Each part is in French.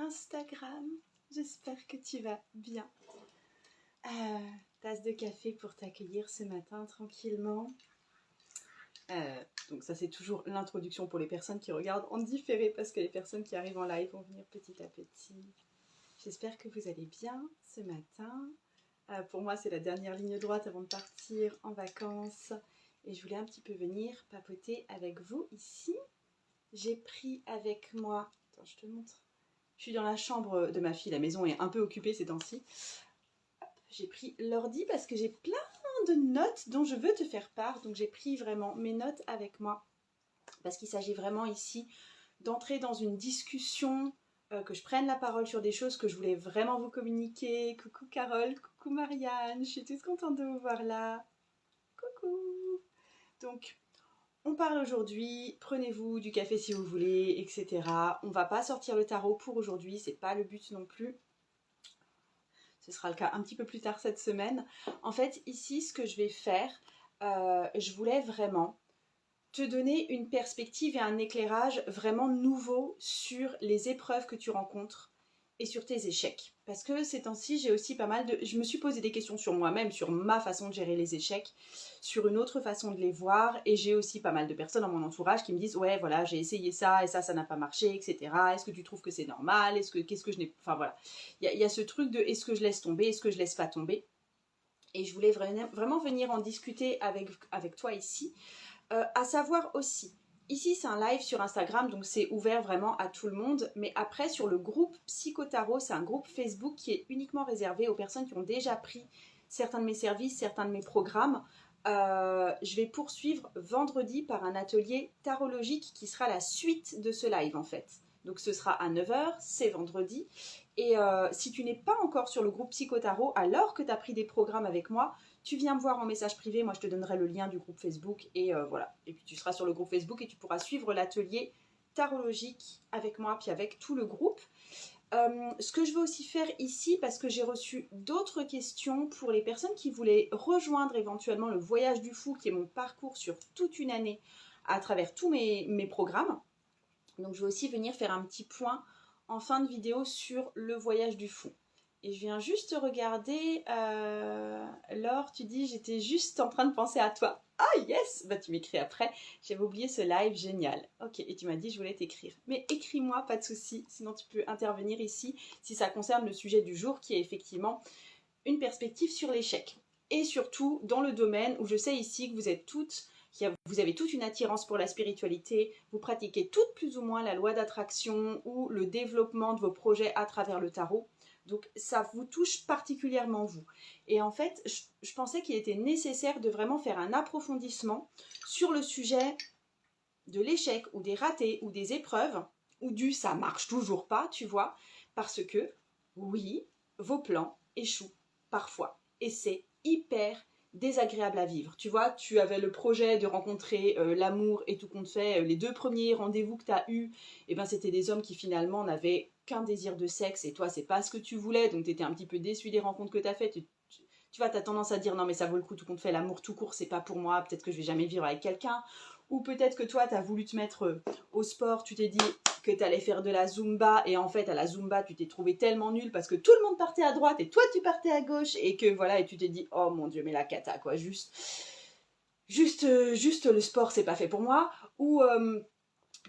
Instagram. J'espère que tu vas bien. Tasse de café pour t'accueillir ce matin tranquillement. Donc ça c'est toujours l'introduction pour les personnes qui regardent en différé parce que les personnes qui arrivent en live vont venir petit à petit. J'espère que vous allez bien ce matin. Pour moi c'est la dernière ligne droite avant de partir en vacances et je voulais un petit peu venir papoter avec vous ici. J'ai pris avec moi, attends je te montre, je suis dans la chambre de ma fille, la maison est un peu occupée ces temps-ci. J'ai pris l'ordi parce que j'ai plein de notes dont je veux te faire part. Donc j'ai pris vraiment mes notes avec moi parce qu'il s'agit vraiment ici d'entrer dans une discussion, que je prenne la parole sur des choses que je voulais vraiment vous communiquer. Coucou Carole, coucou Marianne, je suis toute contente de vous voir là. Coucou. Donc on parle aujourd'hui, prenez-vous du café si vous voulez, etc. On va pas sortir le tarot pour aujourd'hui, c'est pas le but non plus. Ce sera le cas un petit peu plus tard cette semaine. En fait, ici, ce que je vais faire, je voulais vraiment te donner une perspective et un éclairage vraiment nouveau sur les épreuves que tu rencontres et sur tes échecs. Parce que ces temps-ci, j'ai aussi pas mal de... Je me suis posé des questions sur moi-même, sur ma façon de gérer les échecs, sur une autre façon de les voir. Et j'ai aussi pas mal de personnes dans mon entourage qui me disent « Ouais, voilà, j'ai essayé ça et ça n'a pas marché, etc. Est-ce que tu trouves que c'est normal? Qu'est-ce que je n'ai... » Enfin voilà. Il y a ce truc de « Est-ce que je laisse tomber? Est-ce que je laisse pas tomber ?» Et je voulais vraiment venir en discuter avec toi ici. À savoir aussi, ici c'est un live sur Instagram, donc c'est ouvert vraiment à tout le monde, mais après sur le groupe Psychotarot, c'est un groupe Facebook qui est uniquement réservé aux personnes qui ont déjà pris certains de mes services, certains de mes programmes. Je vais poursuivre vendredi par un atelier tarologique qui sera la suite de ce live en fait. Donc ce sera à 9h, c'est vendredi. Et si tu n'es pas encore sur le groupe Psychotarot, alors que tu as pris des programmes avec moi, tu viens me voir en message privé, moi je te donnerai le lien du groupe Facebook et voilà. Et puis tu seras sur le groupe Facebook et tu pourras suivre l'atelier tarologique avec moi, puis avec tout le groupe. Ce que je veux aussi faire ici, parce que j'ai reçu d'autres questions pour les personnes qui voulaient rejoindre éventuellement le Voyage du Fou, qui est mon parcours sur toute une année à travers tous mes programmes. Donc je vais aussi venir faire un petit point en fin de vidéo sur le Voyage du Fou. Et je viens juste regarder, Laure, tu dis, j'étais juste en train de penser à toi. Ah yes, bah tu m'écris après, j'avais oublié ce live, génial. Ok, et tu m'as dit, je voulais t'écrire. Mais écris-moi, pas de souci, sinon tu peux intervenir ici si ça concerne le sujet du jour qui est effectivement une perspective sur l'échec. Et surtout dans le domaine où je sais ici que vous êtes toutes, vous avez toute une attirance pour la spiritualité, vous pratiquez toutes plus ou moins la loi d'attraction ou le développement de vos projets à travers le tarot. Donc ça vous touche particulièrement vous. Et en fait, je pensais qu'il était nécessaire de vraiment faire un approfondissement sur le sujet de l'échec ou des ratés ou des épreuves ou du ça marche toujours pas, tu vois, parce que oui, vos plans échouent parfois et c'est hyper désagréable à vivre. Tu vois, tu avais le projet de rencontrer l'amour et tout compte fait, les 2 premiers rendez-vous que tu as eus, et ben c'était des hommes qui finalement n'avaient qu'un désir de sexe et toi c'est pas ce que tu voulais, donc tu étais un petit peu déçu des rencontres que tu as faites. Tu vois, tu as tendance à dire non mais ça vaut le coup tout compte fait, l'amour tout court c'est pas pour moi, peut-être que je vais jamais vivre avec quelqu'un. Ou peut-être que toi tu as voulu te mettre au sport, tu t'es dit que tu allais faire de la Zumba et en fait à la Zumba tu t'es trouvé tellement nul parce que tout le monde partait à droite et toi tu partais à gauche et que voilà, et tu t'es dit oh mon Dieu mais la cata quoi, juste le sport c'est pas fait pour moi. Ou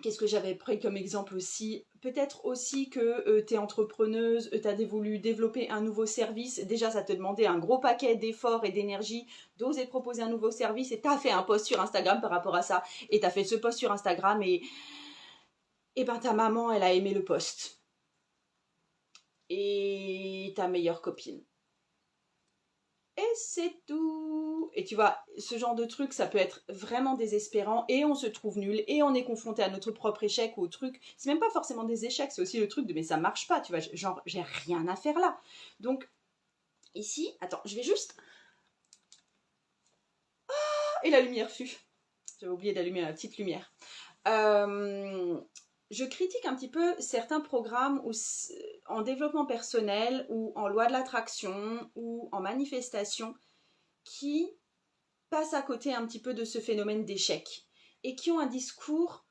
qu'est-ce que j'avais pris comme exemple aussi? Peut-être aussi que tu es entrepreneuse, tu as voulu développer un nouveau service. Déjà, ça te demandait un gros paquet d'efforts et d'énergie d'oser proposer un nouveau service. Et tu as fait un post sur Instagram par rapport à ça. Et tu as fait ce post sur Instagram et ben ta maman, elle a aimé le post. Et ta meilleure copine. Et c'est tout. Et tu vois, ce genre de truc, ça peut être vraiment désespérant et on se trouve nul et on est confronté à notre propre échec ou au truc. C'est même pas forcément des échecs, c'est aussi le truc de mais ça marche pas, tu vois, genre j'ai rien à faire là. Donc ici, attends, je vais juste... Ah, et la lumière fut. J'avais oublié d'allumer la petite lumière. Je critique un petit peu certains programmes en développement personnel ou en loi de l'attraction ou en manifestation qui passent à côté un petit peu de ce phénomène d'échec et qui ont un discours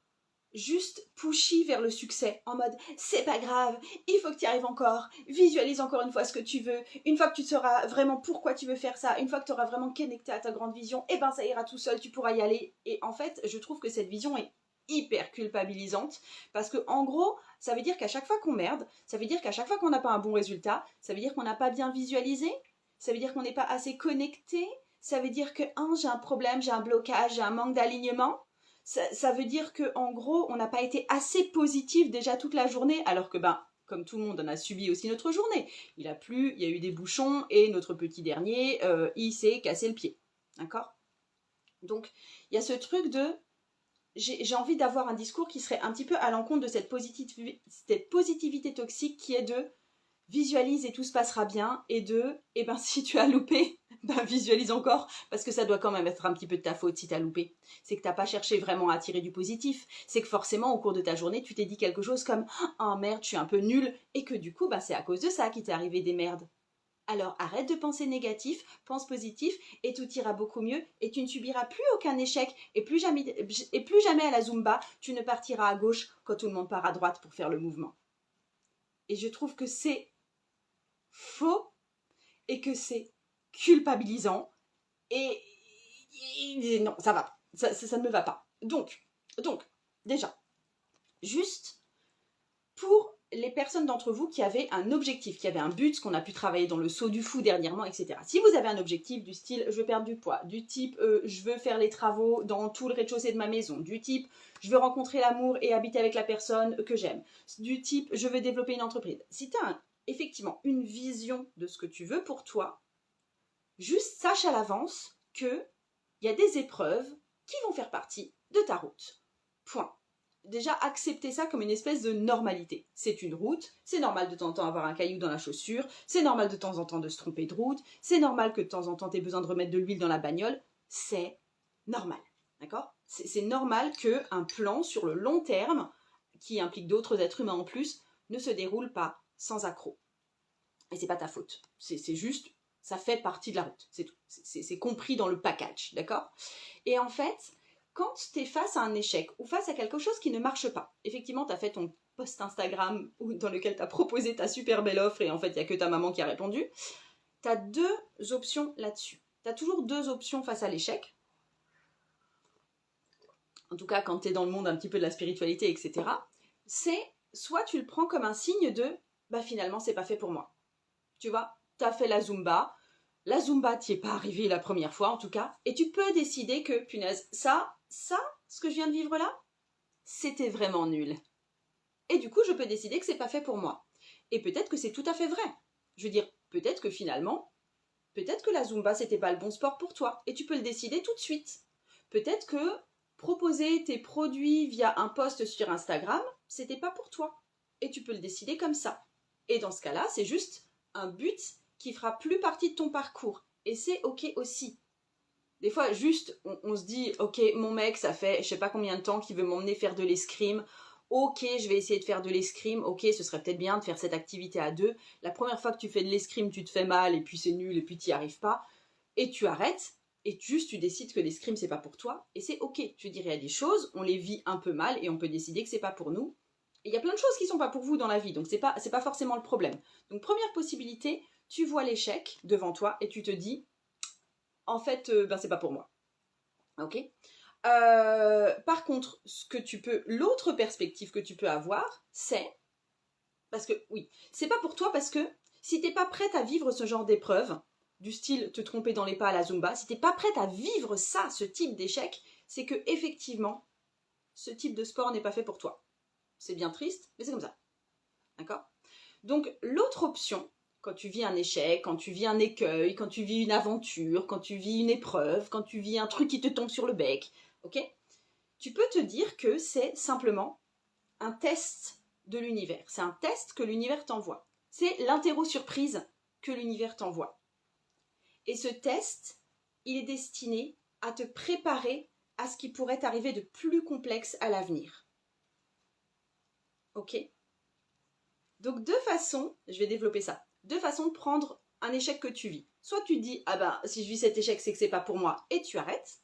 juste pushy vers le succès, en mode c'est pas grave, il faut que tu y arrives encore, visualise encore une fois ce que tu veux, une fois que tu sauras vraiment pourquoi tu veux faire ça, une fois que tu auras vraiment connecté à ta grande vision, et ben ça ira tout seul, tu pourras y aller. Et en fait, je trouve que cette vision est hyper culpabilisante, parce que en gros, ça veut dire qu'à chaque fois qu'on merde, ça veut dire qu'à chaque fois qu'on n'a pas un bon résultat, ça veut dire qu'on n'a pas bien visualisé, ça veut dire qu'on n'est pas assez connecté, ça veut dire que j'ai un problème, j'ai un blocage, j'ai un manque d'alignement. Ça veut dire que en gros, on n'a pas été assez positif déjà toute la journée, alors que comme tout le monde, on a subi aussi notre journée. Il a plu, il y a eu des bouchons, et notre petit dernier, il s'est cassé le pied. D'accord? Donc, il y a ce truc de... J'ai envie d'avoir un discours qui serait un petit peu à l'encontre de cette positivité toxique qui est de visualise et tout se passera bien, et si tu as loupé, visualise encore, parce que ça doit quand même être un petit peu de ta faute si tu as loupé. C'est que tu n'as pas cherché vraiment à attirer du positif, c'est que forcément au cours de ta journée tu t'es dit quelque chose comme « Oh merde, je suis un peu nulle », et que du coup c'est à cause de ça qu'il t'est arrivé des merdes. Alors arrête de penser négatif, pense positif, et tout ira beaucoup mieux, et tu ne subiras plus aucun échec, et plus jamais à la Zumba, tu ne partiras à gauche quand tout le monde part à droite pour faire le mouvement. Et je trouve que c'est faux et que c'est culpabilisant et non, ça va pas, ça ne me va pas. Donc, déjà, juste pour les personnes d'entre vous qui avaient un objectif, qui avaient un but, qu'on a pu travailler dans le saut du fou dernièrement, etc. Si vous avez un objectif du style je veux perdre du poids, du type je veux faire les travaux dans tout le rez-de-chaussée de ma maison, du type je veux rencontrer l'amour et habiter avec la personne que j'aime, du type je veux développer une entreprise. Si tu as effectivement une vision de ce que tu veux pour toi, juste sache à l'avance qu'il y a des épreuves qui vont faire partie de ta route. Point. Déjà, accepter ça comme une espèce de normalité. C'est une route, c'est normal de temps en temps avoir un caillou dans la chaussure, c'est normal de temps en temps de se tromper de route, c'est normal que de temps en temps tu aies besoin de remettre de l'huile dans la bagnole, c'est normal. D'accord ? C'est normal qu'un plan sur le long terme, qui implique d'autres êtres humains en plus, ne se déroule pas sans accroc. Et c'est pas ta faute. C'est juste, ça fait partie de la route. C'est tout. C'est compris dans le package, d'accord ? Et en fait, quand tu es face à un échec ou face à quelque chose qui ne marche pas, effectivement, tu as fait ton post Instagram dans lequel tu as proposé ta super belle offre et en fait, il n'y a que ta maman qui a répondu, tu as deux options là-dessus. Tu as toujours deux options face à l'échec. En tout cas, quand tu es dans le monde un petit peu de la spiritualité, etc. C'est soit tu le prends comme un signe de finalement, c'est pas fait pour moi. Tu vois, tu as fait la Zumba t'y est pas arrivée la première fois en tout cas, et tu peux décider que, punaise, ça, ce que je viens de vivre là, c'était vraiment nul. Et du coup, je peux décider que c'est pas fait pour moi. Et peut-être que c'est tout à fait vrai. Je veux dire, peut-être que finalement, peut-être que la Zumba, c'était pas le bon sport pour toi, et tu peux le décider tout de suite. Peut-être que proposer tes produits via un post sur Instagram, c'était pas pour toi, et tu peux le décider comme ça. Et dans ce cas-là, c'est juste un but qui fera plus partie de ton parcours. Et c'est ok aussi. Des fois, juste, on se dit, ok, mon mec, ça fait je sais pas combien de temps qu'il veut m'emmener faire de l'escrime. Ok, je vais essayer de faire de l'escrime. Ok, ce serait peut-être bien de faire cette activité à deux. La première fois que tu fais de l'escrime, tu te fais mal, et puis c'est nul, et puis tu n'y arrives pas. Et tu arrêtes, et juste tu décides que l'escrime, c'est pas pour toi. Et c'est ok. Je dirais, il y a des choses, on les vit un peu mal, et on peut décider que c'est pas pour nous. Et il y a plein de choses qui sont pas pour vous dans la vie, donc c'est pas forcément le problème. Donc première possibilité, tu vois l'échec devant toi et tu te dis, en fait, c'est pas pour moi. Ok ? Par contre, l'autre perspective que tu peux avoir, c'est, parce que oui, c'est pas pour toi parce que si t'es pas prête à vivre ce genre d'épreuve, du style te tromper dans les pas à la Zumba, si t'es pas prête à vivre ça, ce type d'échec, c'est que effectivement, ce type de sport n'est pas fait pour toi. C'est bien triste, mais c'est comme ça. D'accord ? Donc l'autre option, quand tu vis un échec, quand tu vis un écueil, quand tu vis une aventure, quand tu vis une épreuve, quand tu vis un truc qui te tombe sur le bec, ok ? Tu peux te dire que c'est simplement un test de l'univers. C'est un test que l'univers t'envoie. C'est l'interro surprise que l'univers t'envoie. Et ce test, il est destiné à te préparer à ce qui pourrait t'arriver de plus complexe à l'avenir. Ok ? Donc deux façons, je vais développer ça, deux façons de prendre un échec que tu vis. Soit tu dis, si je vis cet échec, c'est que c'est pas pour moi, et tu arrêtes.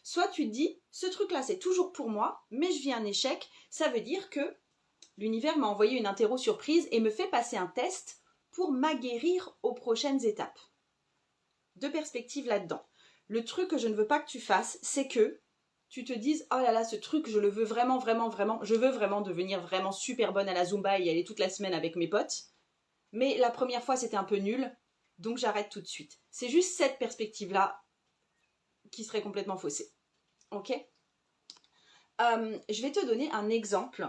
Soit tu te dis, ce truc-là, c'est toujours pour moi, mais je vis un échec. Ça veut dire que l'univers m'a envoyé une interro surprise et me fait passer un test pour m'aguerrir aux prochaines étapes. Deux perspectives là-dedans. Le truc que je ne veux pas que tu fasses, c'est que tu te dises, oh là là, ce truc, je le veux vraiment, vraiment, vraiment. Je veux vraiment devenir vraiment super bonne à la Zumba et y aller toute la semaine avec mes potes. Mais la première fois, c'était un peu nul, donc j'arrête tout de suite. C'est juste cette perspective-là qui serait complètement faussée. Ok ? Je vais te donner un exemple.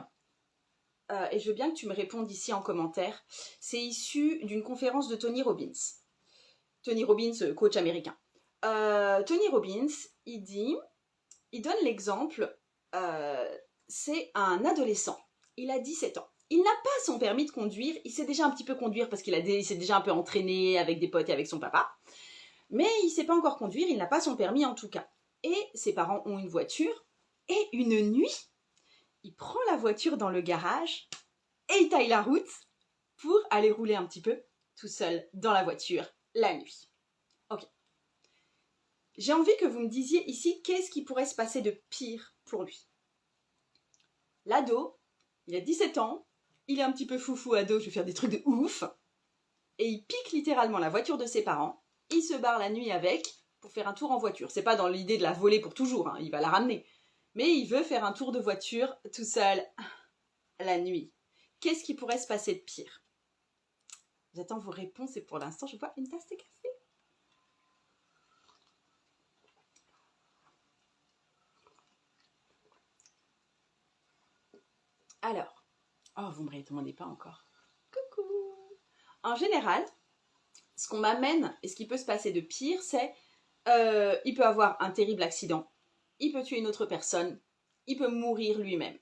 Et je veux bien que tu me répondes ici en commentaire. C'est issu d'une conférence de Tony Robbins. Tony Robbins, coach américain. Tony Robbins, il donne l'exemple, c'est un adolescent. Il a 17 ans. Il n'a pas son permis de conduire. Il sait déjà un petit peu conduire parce qu'il s'est déjà un peu entraîné avec des potes et avec son papa. Mais il ne sait pas encore conduire. Il n'a pas son permis en tout cas. Et ses parents ont une voiture. Et une nuit, il prend la voiture dans le garage et il taille la route pour aller rouler un petit peu tout seul dans la voiture la nuit. Ok. J'ai envie que vous me disiez ici qu'est-ce qui pourrait se passer de pire pour lui. L'ado, il a 17 ans, il est un petit peu foufou ado, je vais faire des trucs de ouf, et il pique littéralement la voiture de ses parents, il se barre la nuit avec pour faire un tour en voiture. C'est pas dans l'idée de la voler pour toujours, hein, il va la ramener. Mais il veut faire un tour de voiture tout seul la nuit. Qu'est-ce qui pourrait se passer de pire? J'attends vos réponses et pour l'instant, je bois une tasse de café. Alors, oh, vous ne me répondez pas encore. Coucou! En général, ce qu'on m'amène et ce qui peut se passer de pire, c'est il peut avoir un terrible accident, il peut tuer une autre personne, il peut mourir lui-même.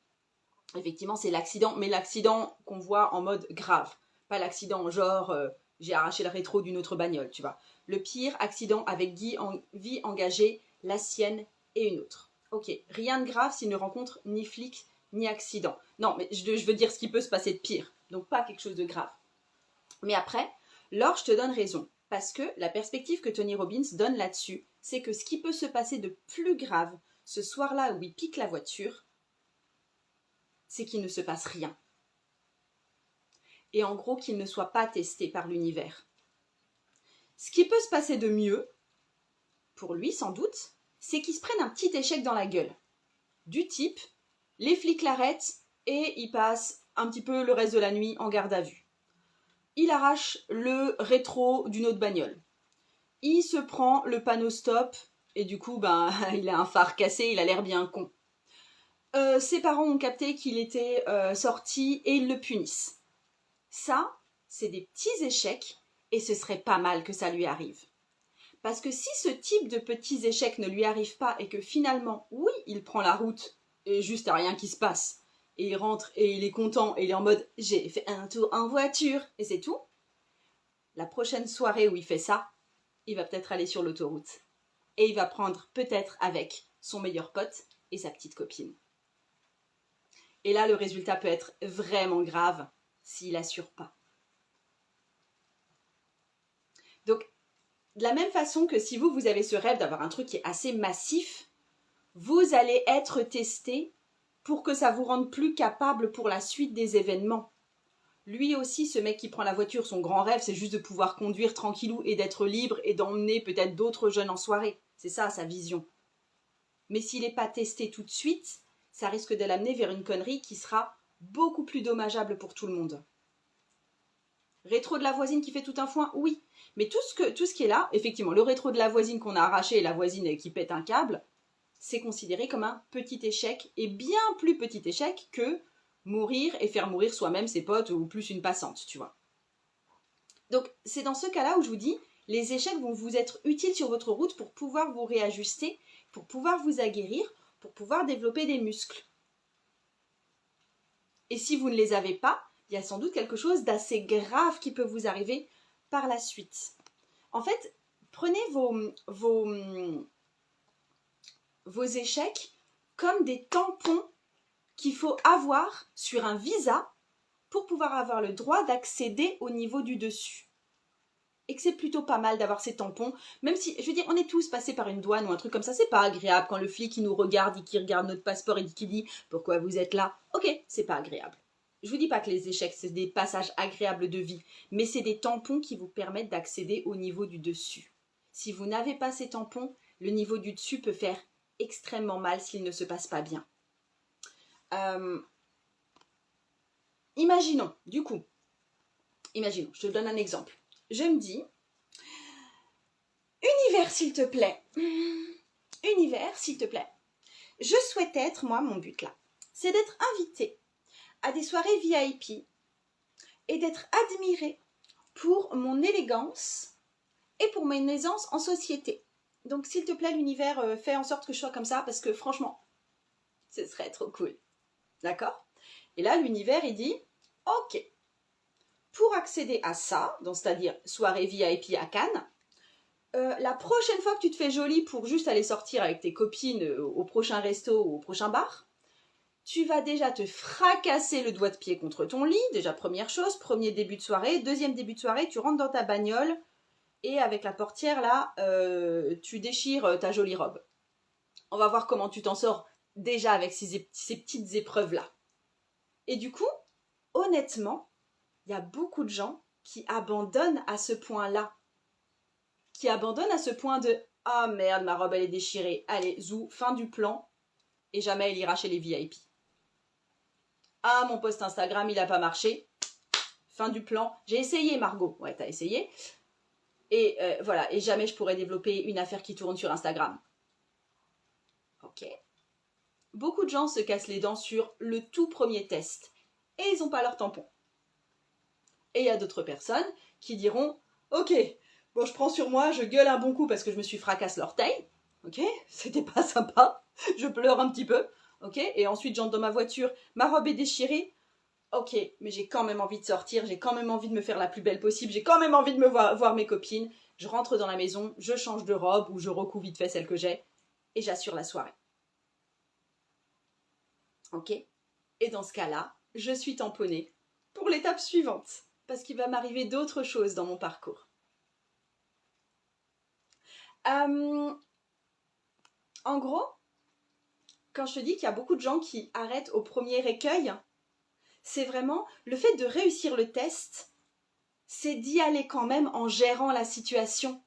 Effectivement, c'est l'accident, mais l'accident qu'on voit en mode grave. Pas l'accident genre j'ai arraché le rétro d'une autre bagnole, tu vois. Le pire accident avec vie engagée, la sienne et une autre. Ok, rien de grave s'il ne rencontre ni flic ni accident. Non, mais je veux dire ce qui peut se passer de pire. Donc pas quelque chose de grave. Mais après, Laure, je te donne raison. Parce que la perspective que Tony Robbins donne là-dessus, c'est que ce qui peut se passer de plus grave ce soir-là où il pique la voiture, c'est qu'il ne se passe rien. Et en gros, qu'il ne soit pas testé par l'univers. Ce qui peut se passer de mieux, pour lui sans doute, c'est qu'il se prenne un petit échec dans la gueule. Du type, les flics l'arrêtent et il passe un petit peu le reste de la nuit en garde à vue. Il arrache le rétro d'une autre bagnole. Il se prend le panneau stop et du coup, il a un phare cassé, il a l'air bien con. Ses parents ont capté qu'il était sorti et ils le punissent. Ça, c'est des petits échecs et ce serait pas mal que ça lui arrive. Parce que si ce type de petits échecs ne lui arrive pas et que finalement, oui, il prend la route et juste à rien qui se passe, et il rentre et il est content et il est en mode « j'ai fait un tour en voiture » et c'est tout, la prochaine soirée où il fait ça, il va peut-être aller sur l'autoroute. Et il va prendre peut-être avec son meilleur pote et sa petite copine. Et là, le résultat peut être vraiment grave s'il assure pas. Donc, de la même façon que si vous avez ce rêve d'avoir un truc qui est assez massif, vous allez être testé pour que ça vous rende plus capable pour la suite des événements. Lui aussi, ce mec qui prend la voiture, son grand rêve, c'est juste de pouvoir conduire tranquillou et d'être libre et d'emmener peut-être d'autres jeunes en soirée. C'est ça, sa vision. Mais s'il n'est pas testé tout de suite, ça risque de l'amener vers une connerie qui sera beaucoup plus dommageable pour tout le monde. Rétro de la voisine qui fait tout un foin, oui. Mais tout ce qui est là, effectivement, le rétro de la voisine qu'on a arraché et la voisine qui pète un câble, c'est considéré comme un petit échec et bien plus petit échec que mourir et faire mourir soi-même ses potes ou plus une passante, tu vois. Donc, c'est dans ce cas-là où je vous dis, les échecs vont vous être utiles sur votre route pour pouvoir vous réajuster, pour pouvoir vous aguerrir, pour pouvoir développer des muscles. Et si vous ne les avez pas, il y a sans doute quelque chose d'assez grave qui peut vous arriver par la suite. En fait, prenez vos échecs comme des tampons qu'il faut avoir sur un visa pour pouvoir avoir le droit d'accéder au niveau du dessus. et que c'est plutôt pas mal d'avoir ces tampons, même si, je veux dire, on est tous passés par une douane ou un truc comme ça, c'est pas agréable quand le flic il nous regarde et qui regarde notre passeport et qui dit « Pourquoi vous êtes là ?» Ok, c'est pas agréable. Je vous dis pas que les échecs, c'est des passages agréables de vie, mais c'est des tampons qui vous permettent d'accéder au niveau du dessus. Si vous n'avez pas ces tampons, le niveau du dessus peut faire extrêmement mal s'il ne se passe pas bien. Imaginons, je te donne un exemple. Je me dis, univers s'il te plaît, je souhaite être, moi mon but là, c'est d'être invitée à des soirées VIP et d'être admirée pour mon élégance et pour mon aisance en société. Donc s'il te plaît l'univers, fais en sorte que je sois comme ça parce que franchement, ce serait trop cool. D'accord ? Et là l'univers il dit, ok, pour accéder à ça, donc c'est-à-dire soirée VIP à Cannes, la prochaine fois que tu te fais jolie pour juste aller sortir avec tes copines au prochain resto ou au prochain bar, tu vas déjà te fracasser le doigt de pied contre ton lit, déjà première chose, premier début de soirée. Deuxième début de soirée, tu rentres dans ta bagnole et avec la portière là, tu déchires ta jolie robe. On va voir comment tu t'en sors déjà avec ces petites épreuves là. Et du coup, honnêtement, il y a beaucoup de gens qui abandonnent à ce point-là. Qui abandonnent à ce point de « Ah merde, ma robe elle est déchirée, allez, zou, fin du plan » et jamais elle ira chez les VIP. « Ah, mon post Instagram il a pas marché, fin du plan, j'ai essayé Margot. » Ouais, t'as essayé. Et voilà, et jamais je pourrais développer une affaire qui tourne sur Instagram. Ok. Beaucoup de gens se cassent les dents sur le tout premier test et ils n'ont pas leur tampon. Et il y a d'autres personnes qui diront « Ok, bon, je prends sur moi, je gueule un bon coup parce que je me suis fracassé l'orteil. Ok, c'était pas sympa. Je pleure un petit peu. Ok, et ensuite j'entre dans ma voiture, ma robe est déchirée. Ok, mais j'ai quand même envie de sortir, j'ai quand même envie de me faire la plus belle possible, j'ai quand même envie de me voir mes copines. Je rentre dans la maison, je change de robe ou je recouvre vite fait celle que j'ai et j'assure la soirée. Ok, et dans ce cas-là, je suis tamponnée pour l'étape suivante parce qu'il va m'arriver d'autres choses dans mon parcours. En gros, quand je te dis qu'il y a beaucoup de gens qui arrêtent au premier écueil, c'est vraiment le fait de réussir le test, c'est d'y aller quand même en gérant la situation.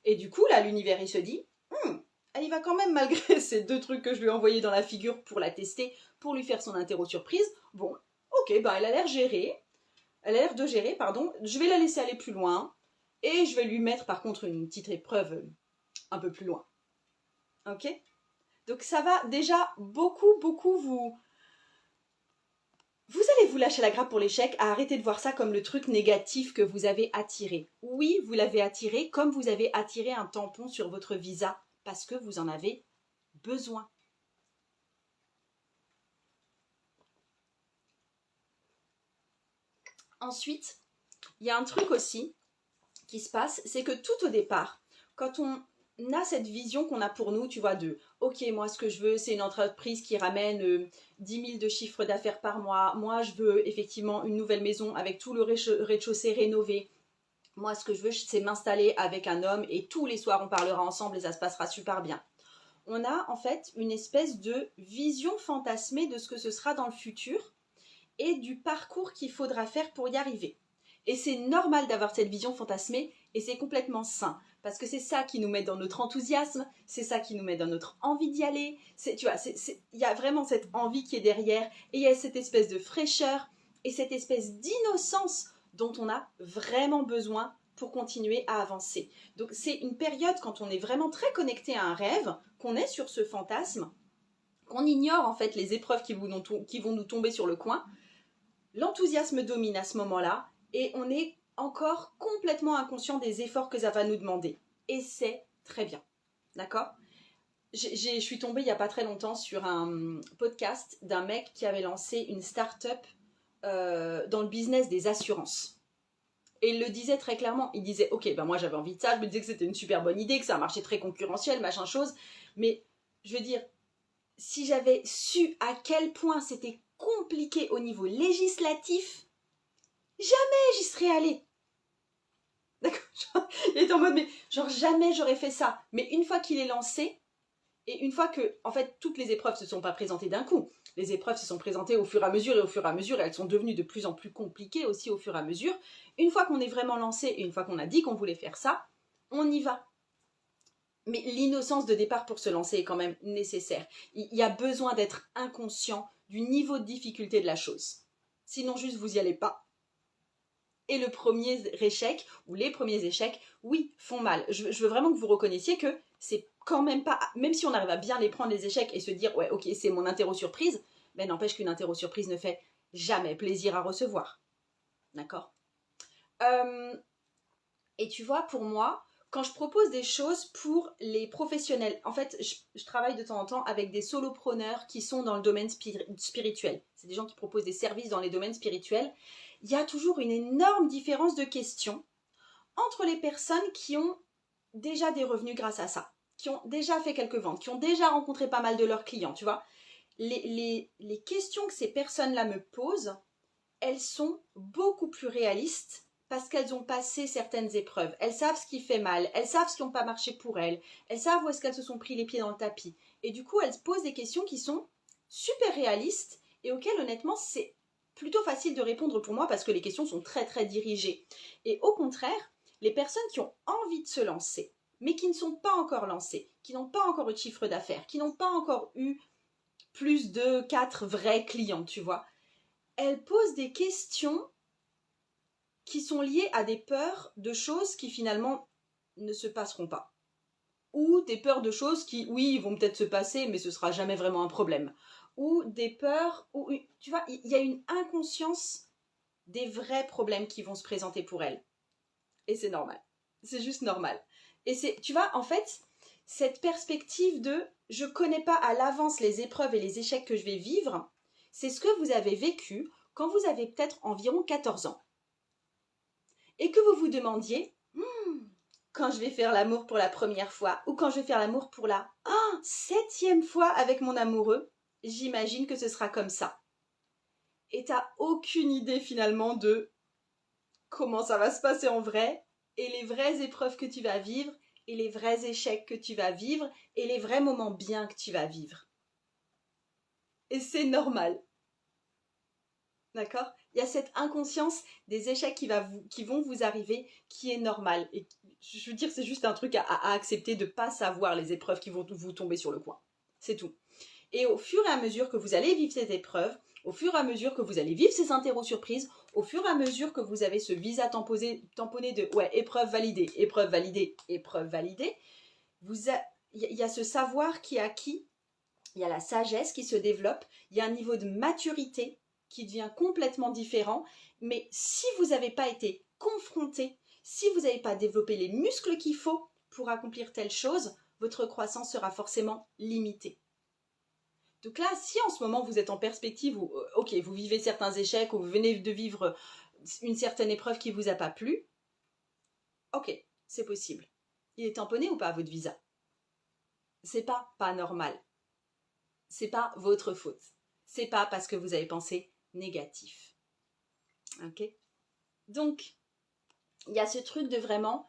Et du coup, là, l'univers, il se dit, elle y va quand même malgré ces 2 trucs que je lui ai envoyés dans la figure pour la tester, pour lui faire son interro surprise. Bon, ok, bah elle a l'air de gérer, je vais la laisser aller plus loin, et je vais lui mettre par contre une petite épreuve un peu plus loin. Ok ? Donc ça va déjà beaucoup vous allez vous lâcher la grappe pour l'échec, à arrêter de voir ça comme le truc négatif que vous avez attiré. Oui, vous l'avez attiré comme vous avez attiré un tampon sur votre visa parce que vous en avez besoin. Ensuite, il y a un truc aussi qui se passe, c'est que tout au départ, quand on a cette vision qu'on a pour nous, tu vois, de « Ok, moi, ce que je veux, c'est une entreprise qui ramène 10 000 de chiffre d'affaires par mois. Moi, je veux effectivement une nouvelle maison avec tout le rez-de-chaussée rénové. Moi, ce que je veux, c'est m'installer avec un homme et tous les soirs, on parlera ensemble et ça se passera super bien. » On a en fait une espèce de vision fantasmée de ce que ce sera dans le futur et du parcours qu'il faudra faire pour y arriver. Et c'est normal d'avoir cette vision fantasmée et c'est complètement sain. Parce que c'est ça qui nous met dans notre enthousiasme, c'est ça qui nous met dans notre envie d'y aller. Tu vois, il y a vraiment cette envie qui est derrière et il y a cette espèce de fraîcheur et cette espèce d'innocence dont on a vraiment besoin pour continuer à avancer. Donc c'est une période quand on est vraiment très connecté à un rêve, qu'on est sur ce fantasme, qu'on ignore en fait les épreuves qui vont nous tomber sur le coin. L'enthousiasme domine à ce moment-là et on est encore complètement inconscient des efforts que ça va nous demander. Et c'est très bien. D'accord ? Je suis tombée il n'y a pas très longtemps sur un podcast d'un mec qui avait lancé une start-up dans le business des assurances. Et il le disait très clairement. Il disait, ok, ben moi j'avais envie de ça, je me disais que c'était une super bonne idée, que c'est un marché très concurrentiel, machin chose. Mais je veux dire, si j'avais su à quel point c'était compliqué au niveau législatif, jamais j'y serais allée. D'accord. Il est en mode, mais genre jamais j'aurais fait ça. Mais une fois qu'il est lancé, et une fois que, en fait, toutes les épreuves ne se sont pas présentées d'un coup, les épreuves se sont présentées au fur et à mesure, et elles sont devenues de plus en plus compliquées aussi au fur et à mesure. Une fois qu'on est vraiment lancé, et une fois qu'on a dit qu'on voulait faire ça, on y va. Mais l'innocence de départ pour se lancer est quand même nécessaire. Il y a besoin d'être inconscient du niveau de difficulté de la chose. Sinon, juste, vous n'y allez pas. Et le premier échec, ou les premiers échecs, oui, font mal. Je veux vraiment que vous reconnaissiez que c'est quand même pas... Même si on arrive à bien les prendre, les échecs, et se dire, ouais, ok, c'est mon interro-surprise, mais n'empêche qu'une interro-surprise ne fait jamais plaisir à recevoir. D'accord Et tu vois, pour moi, quand je propose des choses pour les professionnels, en fait, je travaille de temps en temps avec des solopreneurs qui sont dans le domaine spirituel. C'est des gens qui proposent des services dans les domaines spirituels. Il y a toujours une énorme différence de questions entre les personnes qui ont déjà des revenus grâce à ça, qui ont déjà fait quelques ventes, qui ont déjà rencontré pas mal de leurs clients, tu vois. Les questions que ces personnes-là me posent, elles sont beaucoup plus réalistes parce qu'elles ont passé certaines épreuves. Elles savent ce qui fait mal, elles savent ce qui n'a pas marché pour elles, elles savent où est-ce qu'elles se sont pris les pieds dans le tapis. Et du coup, elles posent des questions qui sont super réalistes et auxquelles, honnêtement, c'est plutôt facile de répondre pour moi parce que les questions sont très très dirigées. Et au contraire, les personnes qui ont envie de se lancer, mais qui ne sont pas encore lancées, qui n'ont pas encore eu de chiffre d'affaires, qui n'ont pas encore eu plus de 4 vrais clients, tu vois, elles posent des questions qui sont liées à des peurs de choses qui finalement ne se passeront pas. Ou des peurs de choses qui, oui, vont peut-être se passer, mais ce sera jamais vraiment un problème. Ou des peurs, où, tu vois, il y a une inconscience des vrais problèmes qui vont se présenter pour elles. Et c'est normal. C'est juste normal. Et c'est, tu vois, en fait, cette perspective de je connais pas à l'avance les épreuves et les échecs que je vais vivre, c'est ce que vous avez vécu quand vous avez peut-être environ 14 ans. Et que vous vous demandiez, quand je vais faire l'amour pour la première fois, ou quand je vais faire l'amour pour la 7e fois avec mon amoureux, j'imagine que ce sera comme ça. Et t'as aucune idée finalement de comment ça va se passer en vrai, et les vraies épreuves que tu vas vivre, et les vrais échecs que tu vas vivre, et les vrais moments bien que tu vas vivre. Et c'est normal. D'accord? Il y a cette inconscience des échecs qui vont vous arriver qui est normale. Et je veux dire, c'est juste un truc à accepter de ne pas savoir les épreuves qui vont vous tomber sur le coin. C'est tout. Et au fur et à mesure que vous allez vivre ces épreuves, au fur et à mesure que vous allez vivre ces interro-surprises, au fur et à mesure que vous avez ce visa tamponné de ouais, épreuve validée, épreuve validée, épreuve validée, il y a ce savoir qui est acquis, il y a la sagesse qui se développe, il y a un niveau de maturité qui devient complètement différent. Mais si vous n'avez pas été confronté, si vous n'avez pas développé les muscles qu'il faut pour accomplir telle chose, votre croissance sera forcément limitée. Donc là, si en ce moment vous êtes en perspective où, ok, vous vivez certains échecs ou vous venez de vivre une certaine épreuve qui ne vous a pas plu, ok, c'est possible. Il est tamponné ou pas votre visa? C'est pas normal. C'est pas votre faute. C'est pas parce que vous avez pensé négatif. Ok? Donc, il y a ce truc de vraiment,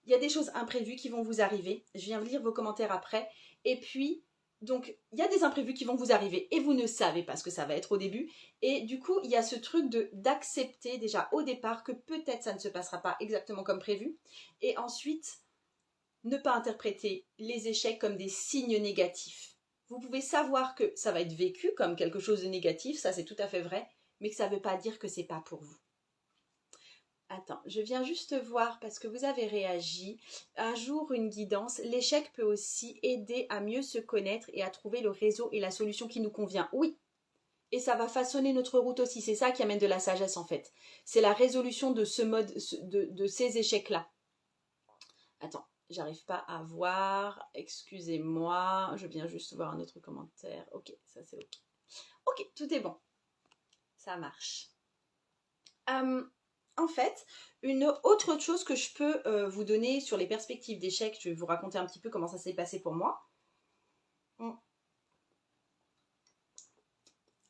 il y a des choses imprévues qui vont vous arriver. Je viens lire vos commentaires après. Et puis, donc, il y a des imprévus qui vont vous arriver et vous ne savez pas ce que ça va être au début. Et du coup, il y a ce truc d'accepter déjà au départ que peut-être ça ne se passera pas exactement comme prévu. Et ensuite, ne pas interpréter les échecs comme des signes négatifs. Vous pouvez savoir que ça va être vécu comme quelque chose de négatif, ça c'est tout à fait vrai, mais que ça ne veut pas dire que c'est pas pour vous. Attends, je viens juste voir parce que vous avez réagi. Un jour, une guidance. L'échec peut aussi aider à mieux se connaître et à trouver le réseau et la solution qui nous convient. Oui, et ça va façonner notre route aussi. C'est ça qui amène de la sagesse en fait. C'est la résolution de ce mode, de ces échecs-là. Attends, j'arrive pas à voir. Excusez-moi. Je viens juste voir un autre commentaire. Ok, ça c'est ok. Ok, tout est bon. Ça marche. En fait, une autre chose que je peux vous donner sur les perspectives d'échec, je vais vous raconter un petit peu comment ça s'est passé pour moi.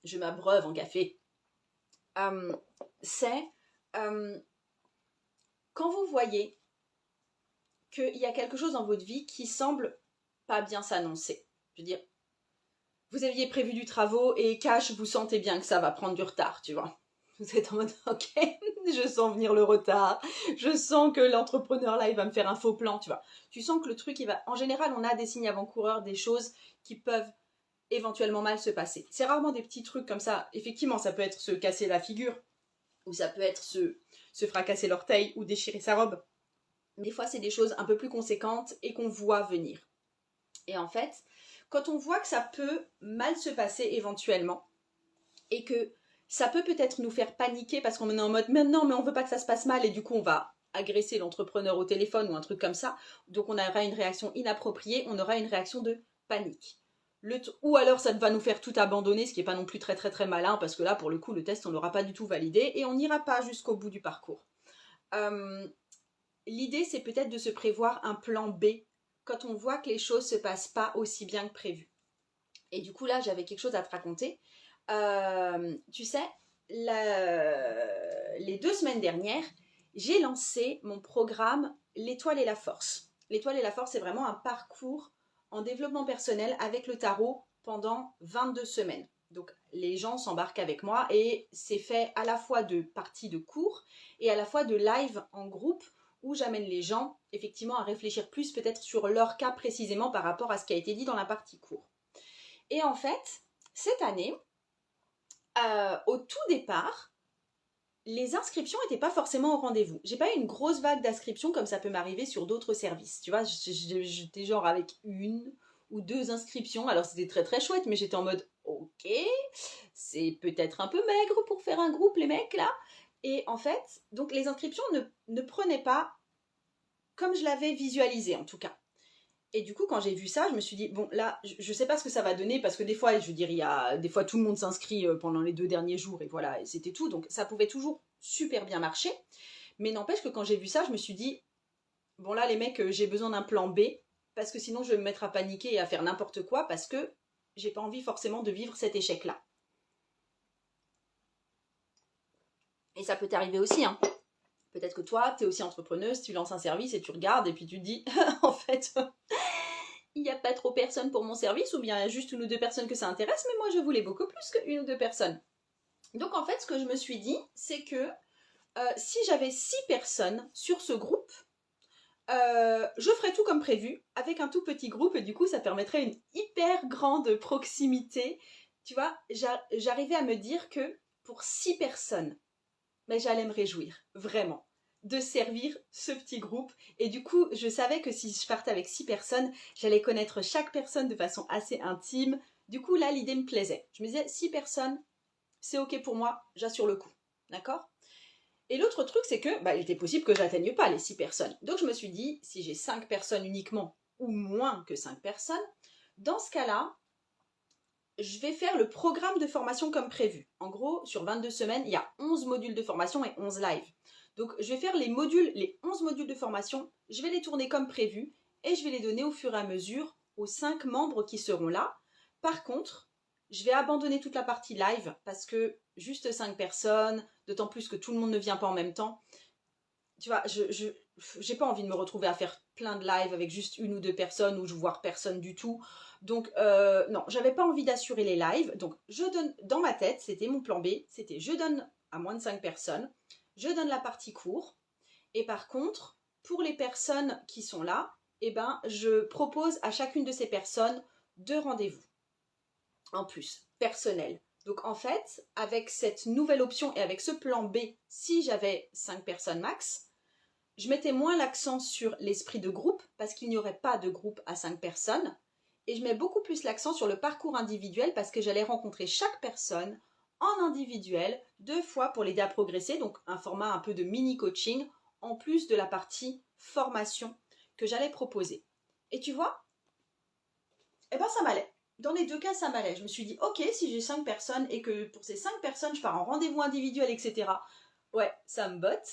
Je m'abreuve en café. C'est quand vous voyez qu'il y a quelque chose dans votre vie qui semble pas bien s'annoncer. Je veux dire, vous aviez prévu du travail et cash, vous sentez bien que ça va prendre du retard, tu vois. Vous êtes en mode, ok, je sens venir le retard, je sens que l'entrepreneur là, il va me faire un faux plan, tu vois. Tu sens que le truc, il va... En général, on a des signes avant-coureurs, des choses qui peuvent éventuellement mal se passer. C'est rarement des petits trucs comme ça. Effectivement, ça peut être se casser la figure, ou ça peut être se fracasser l'orteil, ou déchirer sa robe. Des fois, c'est des choses un peu plus conséquentes et qu'on voit venir. Et en fait, quand on voit que ça peut mal se passer éventuellement, et que ça peut peut-être nous faire paniquer parce qu'on est en mode « mais non, mais on veut pas que ça se passe mal » et du coup on va agresser l'entrepreneur au téléphone ou un truc comme ça, donc on aura une réaction inappropriée, on aura une réaction de panique. Ou alors ça va nous faire tout abandonner, ce qui n'est pas non plus très très très malin, parce que là pour le coup le test on ne l'aura pas du tout validé et on n'ira pas jusqu'au bout du parcours. L'idée c'est peut-être de se prévoir un plan B quand on voit que les choses ne se passent pas aussi bien que prévu. Et du coup là j'avais quelque chose à te raconter. Tu sais, les 2 semaines dernières, j'ai lancé mon programme L'étoile et la force. L'étoile et la force, c'est vraiment un parcours en développement personnel avec le tarot pendant 22 semaines. Donc les gens s'embarquent avec moi et c'est fait à la fois de parties de cours et à la fois de live en groupe où j'amène les gens effectivement à réfléchir plus peut-être sur leur cas précisément par rapport à ce qui a été dit dans la partie cours. Et en fait, cette année, au tout départ, les inscriptions n'étaient pas forcément au rendez-vous. J'ai pas eu une grosse vague d'inscriptions comme ça peut m'arriver sur d'autres services. Tu vois, j'étais genre avec 1 ou 2 inscriptions. Alors c'était très très chouette, mais j'étais en mode ok, c'est peut-être un peu maigre pour faire un groupe les mecs là. Et en fait, donc les inscriptions ne prenaient pas comme je l'avais visualisé en tout cas. Et du coup, quand j'ai vu ça, je me suis dit, bon, là, je sais pas ce que ça va donner, parce que des fois, je veux dire, il y a des fois, tout le monde s'inscrit pendant les 2 derniers jours, et voilà, et c'était tout. Donc, ça pouvait toujours super bien marcher. Mais n'empêche que quand j'ai vu ça, je me suis dit, bon, là, les mecs, j'ai besoin d'un plan B, parce que sinon, je vais me mettre à paniquer et à faire n'importe quoi, parce que j'ai pas envie forcément de vivre cet échec-là. Et ça peut t'arriver aussi, hein. Peut-être que toi, tu es aussi entrepreneuse, tu lances un service et tu regardes, et puis tu te dis, en fait... il n'y a pas trop personne pour mon service, ou bien il y a juste 1 ou 2 personnes que ça intéresse, mais moi je voulais beaucoup plus que 1 ou 2 personnes. Donc en fait, ce que je me suis dit, c'est que si j'avais 6 personnes sur ce groupe, je ferais tout comme prévu, avec un tout petit groupe, et du coup ça permettrait une hyper grande proximité. Tu vois, j'arrivais à me dire que pour 6 personnes, mais j'allais me réjouir, vraiment, de servir ce petit groupe. Et du coup, je savais que si je partais avec 6 personnes, j'allais connaître chaque personne de façon assez intime. Du coup, là, l'idée me plaisait. Je me disais, 6 personnes, c'est ok pour moi, j'assure le coup. D'accord ? Et l'autre truc, c'est que, il était possible que j'atteigne pas les 6 personnes. Donc, je me suis dit, si j'ai 5 personnes uniquement, ou moins que 5 personnes, dans ce cas-là, je vais faire le programme de formation comme prévu. En gros, sur 22 semaines, il y a 11 modules de formation et 11 lives. Donc, je vais faire les 11 modules de formation, je vais les tourner comme prévu et je vais les donner au fur et à mesure aux 5 membres qui seront là. Par contre, je vais abandonner toute la partie live parce que juste 5 personnes, d'autant plus que tout le monde ne vient pas en même temps. Tu vois, j'ai pas envie de me retrouver à faire plein de lives avec juste 1 ou 2 personnes ou je vois personne du tout. Donc, non, j'avais pas envie d'assurer les lives. Donc, je donne, dans ma tête, c'était mon plan B, c'était je donne à moins de 5 personnes, je donne la partie cours. Et par contre, pour les personnes qui sont là, eh ben, je propose à chacune de ces personnes 2 rendez-vous. En plus, personnels. Donc, en fait, avec cette nouvelle option et avec ce plan B, si j'avais 5 personnes max, je mettais moins l'accent sur l'esprit de groupe parce qu'il n'y aurait pas de groupe à 5 personnes. Et je mets beaucoup plus l'accent sur le parcours individuel parce que j'allais rencontrer chaque personne en individuel 2 fois pour l'aider à progresser. Donc un format un peu de mini coaching en plus de la partie formation que j'allais proposer. Et tu vois, eh ben ça m'allait. Dans les 2 cas, ça m'allait. Je me suis dit, ok, si j'ai 5 personnes et que pour ces 5 personnes, je pars en rendez-vous individuel, etc. Ouais, ça me botte.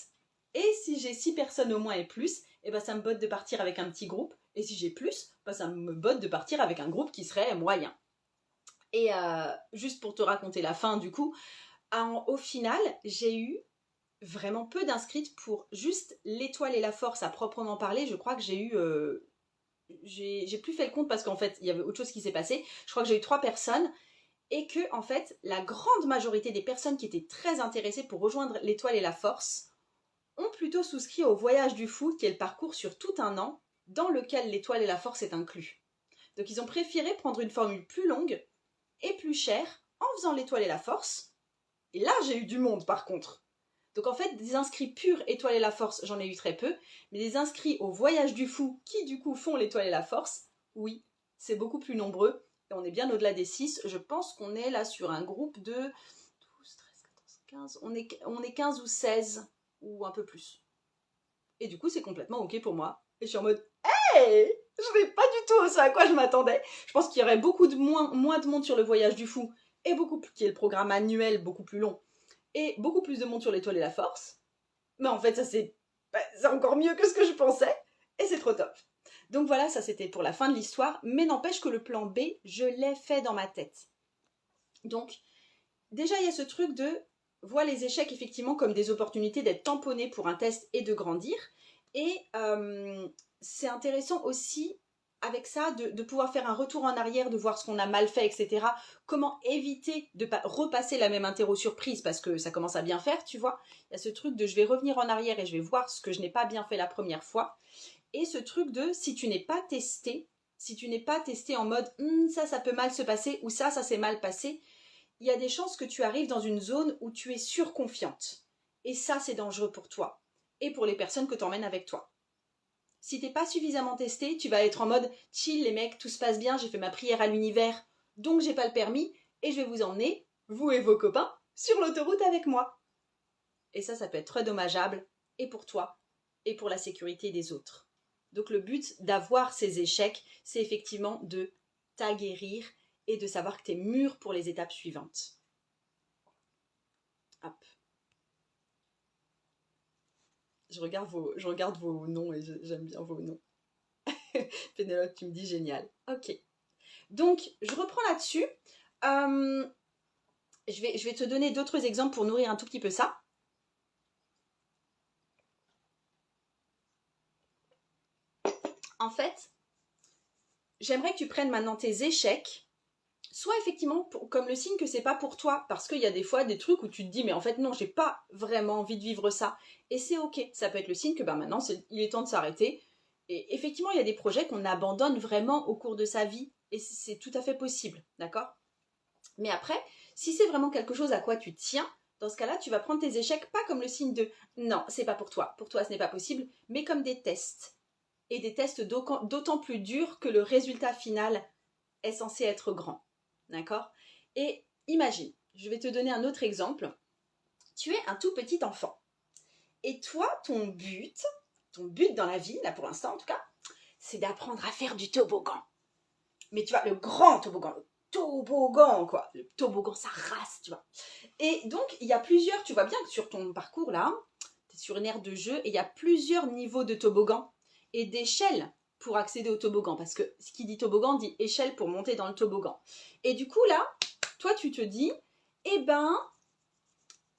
Et si j'ai 6 personnes au moins et plus, eh ben ça me botte de partir avec un petit groupe. Et si j'ai plus, ça me botte de partir avec un groupe qui serait moyen. Et juste pour te raconter la fin du coup, au final, j'ai eu vraiment peu d'inscrites pour juste l'étoile et la force à proprement parler. Je crois que j'ai eu... j'ai plus fait le compte parce qu'en fait, il y avait autre chose qui s'est passé. Je crois que j'ai eu 3 personnes et que, en fait, la grande majorité des personnes qui étaient très intéressées pour rejoindre l'étoile et la force ont plutôt souscrit au Voyage du Fou, qui est le parcours sur tout un an, dans lequel l'étoile et la force est inclus. Donc ils ont préféré prendre une formule plus longue et plus chère en faisant l'étoile et la force. Et là, j'ai eu du monde par contre. Donc en fait, des inscrits purs étoile et la force, j'en ai eu très peu, mais des inscrits au Voyage du Fou, qui du coup font l'étoile et la force, oui, c'est beaucoup plus nombreux. Et on est bien au-delà des 6. Je pense qu'on est là sur un groupe de 12, 13, 14, 15. On est 15 ou 16 ou un peu plus. Et du coup, c'est complètement ok pour moi. Et je suis en mode, hey, je vais pas du tout ce à quoi je m'attendais. Je pense qu'il y aurait beaucoup de moins de monde sur le Voyage du Fou, et beaucoup plus, qui est le programme annuel beaucoup plus long, et beaucoup plus de monde sur l'étoile et la force. Mais en fait, ça c'est encore mieux que ce que je pensais, et c'est trop top. Donc voilà, ça c'était pour la fin de l'histoire, mais n'empêche que le plan B, je l'ai fait dans ma tête. Donc, déjà il y a ce truc de vois les échecs effectivement comme des opportunités d'être tamponnés pour un test et de grandir. Et c'est intéressant aussi avec ça de pouvoir faire un retour en arrière, de voir ce qu'on a mal fait, etc. Comment éviter de pas repasser la même interro surprise parce que ça commence à bien faire, tu vois. Il y a ce truc de je vais revenir en arrière et je vais voir ce que je n'ai pas bien fait la première fois. Et ce truc de si tu n'es pas testé en mode ça peut mal se passer ou ça s'est mal passé, il y a des chances que tu arrives dans une zone où tu es surconfiante. Et ça, c'est dangereux pour toi et pour les personnes que tu emmènes avec toi. Si t'es pas suffisamment testé, tu vas être en mode chill les mecs, tout se passe bien, j'ai fait ma prière à l'univers, donc j'ai pas le permis et je vais vous emmener, vous et vos copains, sur l'autoroute avec moi. Et ça peut être très dommageable et pour toi et pour la sécurité des autres. Donc le but d'avoir ces échecs, c'est effectivement de t'aguerrir et de savoir que tu es mûr pour les étapes suivantes. Hop. Je regarde vos noms et j'aime bien vos noms. Pénélope, tu me dis génial. Ok. Donc, je reprends là-dessus. Je vais te donner d'autres exemples pour nourrir un tout petit peu ça. En fait, j'aimerais que tu prennes maintenant tes échecs, soit effectivement comme le signe que c'est pas pour toi, parce qu'il y a des fois des trucs où tu te dis mais en fait non, j'ai pas vraiment envie de vivre ça, et c'est ok. Ça peut être le signe que maintenant il est temps de s'arrêter. Et effectivement, il y a des projets qu'on abandonne vraiment au cours de sa vie, et c'est tout à fait possible, d'accord? Mais après, si c'est vraiment quelque chose à quoi tu tiens, dans ce cas-là, tu vas prendre tes échecs pas comme le signe de non, c'est pas pour toi ce n'est pas possible, mais comme des tests. Et des tests d'autant plus durs que le résultat final est censé être grand. D'accord? Et imagine, je vais te donner un autre exemple. Tu es un tout petit enfant. Et toi, ton but dans la vie, là pour l'instant en tout cas, c'est d'apprendre à faire du toboggan. Mais tu vois, le grand toboggan, le toboggan quoi, le toboggan ça race, tu vois. Et donc il y a plusieurs, tu vois bien que sur ton parcours là, tu es sur une aire de jeu et il y a plusieurs niveaux de toboggan et d'échelles pour accéder au toboggan, parce que ce qui dit toboggan dit échelle pour monter dans le toboggan. Et du coup là, toi tu te dis, eh ben,